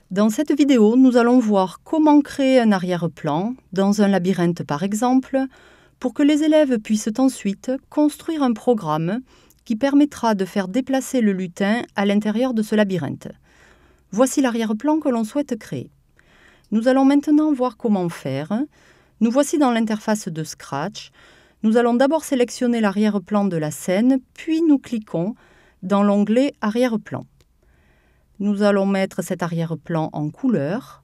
Dans cette vidéo, nous allons voir comment créer un arrière-plan, dans un labyrinthe par exemple, pour que les élèves puissent ensuite construire un programme qui permettra de faire déplacer le lutin à l'intérieur de ce labyrinthe. Voici l'arrière-plan que l'on souhaite créer. Nous allons maintenant voir comment faire. Nous voici dans l'interface de Scratch. Nous allons d'abord sélectionner l'arrière-plan de la scène, puis nous cliquons dans l'onglet Arrière-plan. Nous allons mettre cet arrière-plan en couleur.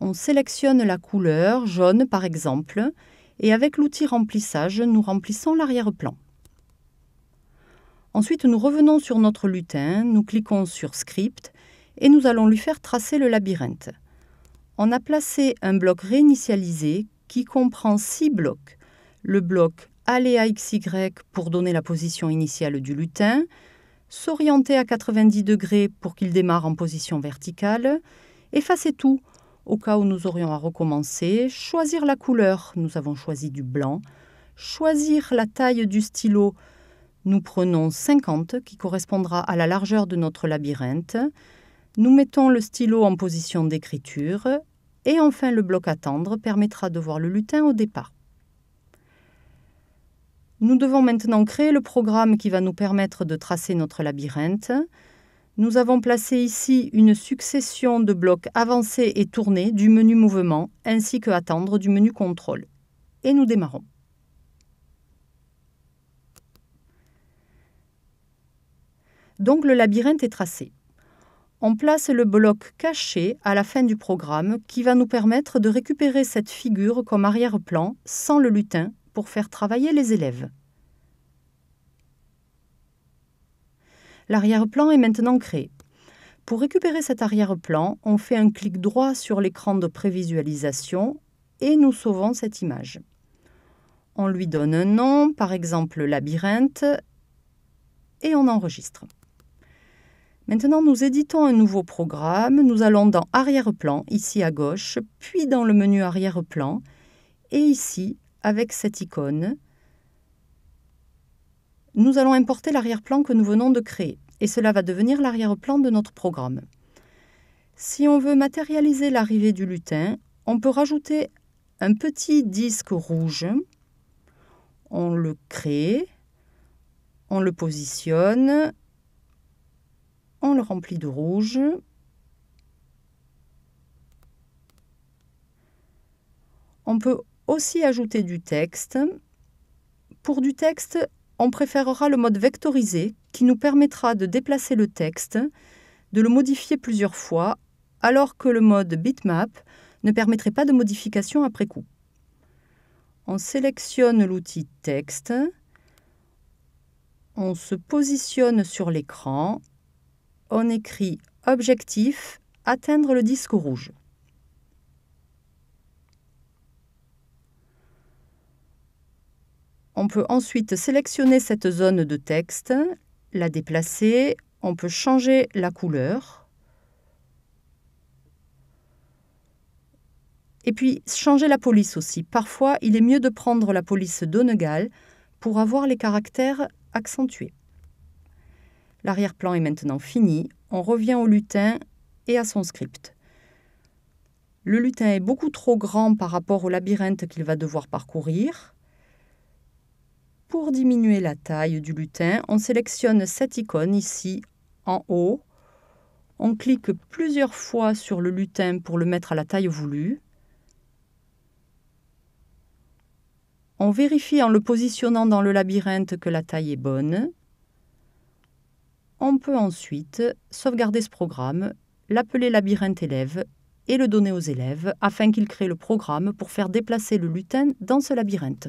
On sélectionne la couleur, jaune par exemple, et avec l'outil remplissage, nous remplissons l'arrière-plan. Ensuite, nous revenons sur notre lutin, nous cliquons sur Script et nous allons lui faire tracer le labyrinthe. On a placé un bloc réinitialisé qui comprend 6 blocs. Le bloc Aléa XY pour donner la position initiale du lutin, s'orienter à 90 degrés pour qu'il démarre en position verticale, effacer tout au cas où nous aurions à recommencer, choisir la couleur, nous avons choisi du blanc, choisir la taille du stylo, nous prenons 50 qui correspondra à la largeur de notre labyrinthe, nous mettons le stylo en position d'écriture et enfin le bloc attendre permettra de voir le lutin au départ. Nous devons maintenant créer le programme qui va nous permettre de tracer notre labyrinthe. Nous avons placé ici une succession de blocs avancés et tournés du menu mouvement ainsi que attendre du menu contrôle. Et nous démarrons. Donc le labyrinthe est tracé. On place le bloc caché à la fin du programme qui va nous permettre de récupérer cette figure comme arrière-plan sans le lutin pour faire travailler les élèves. L'arrière-plan est maintenant créé. Pour récupérer cet arrière-plan, on fait un clic droit sur l'écran de prévisualisation et nous sauvons cette image. On lui donne un nom, par exemple labyrinthe, et on enregistre. Maintenant, nous éditons un nouveau programme. Nous allons dans Arrière-plan, ici à gauche, puis dans le menu Arrière-plan, et ici, avec cette icône, nous allons importer l'arrière-plan que nous venons de créer, et cela va devenir l'arrière-plan de notre programme. Si on veut matérialiser l'arrivée du lutin, on peut rajouter un petit disque rouge. On le crée, on le positionne, on le remplit de rouge. On peut aussi ajouter du texte. Pour du texte, on préférera le mode vectorisé qui nous permettra de déplacer le texte, de le modifier plusieurs fois, alors que le mode bitmap ne permettrait pas de modification après coup. On sélectionne l'outil texte, on se positionne sur l'écran, on écrit Objectif, atteindre le disque rouge. On peut ensuite sélectionner cette zone de texte, la déplacer, on peut changer la couleur et puis changer la police aussi. Parfois, il est mieux de prendre la police Donegal pour avoir les caractères accentués. L'arrière-plan est maintenant fini, on revient au lutin et à son script. Le lutin est beaucoup trop grand par rapport au labyrinthe qu'il va devoir parcourir. Pour diminuer la taille du lutin, on sélectionne cette icône ici en haut. On clique plusieurs fois sur le lutin pour le mettre à la taille voulue. On vérifie en le positionnant dans le labyrinthe que la taille est bonne. On peut ensuite sauvegarder ce programme, l'appeler labyrinthe élève et le donner aux élèves afin qu'ils créent le programme pour faire déplacer le lutin dans ce labyrinthe.